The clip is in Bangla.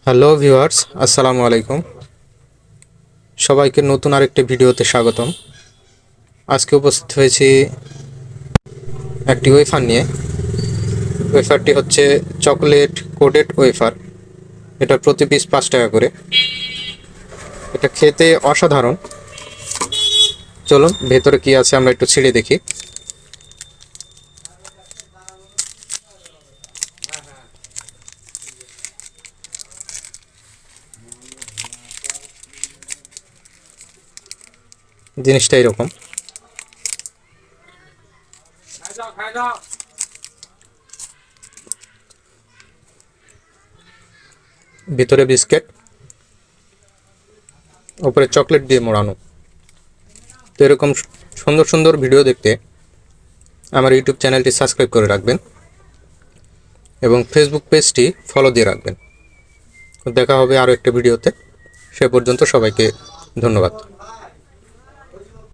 হ্যালো ভিউয়ার্স, আসসালামু আলাইকুম। সবাইকে নতুন আরেকটি ভিডিওতে স্বাগতম। আজকে উপস্থিত হয়েছি একটি ওয়েফার নিয়ে। ওয়েফারটি হচ্ছে চকলেট কোটেড ওয়েফার। এটা প্রতি পিস 5 টাকা করে। এটা খেতে অসাধারণ। চলুন ভেতরে কি আছে আমরা একটু ছিঁড়ে দেখি। জিনিসটা এরকম। ভিতরে বিস্কিট, উপরে চকলেট দিয়ে মোড়ানো। তো এরকম সুন্দর সুন্দর ভিডিও দেখতে আমার ইউটিউব চ্যানেলটি সাবস্ক্রাইব করে রাখবেন এবং ফেসবুক পেজটি ফলো দিয়ে রাখবেন। দেখা হবে আরও একটা ভিডিওতে। সে পর্যন্ত সবাইকে ধন্যবাদ।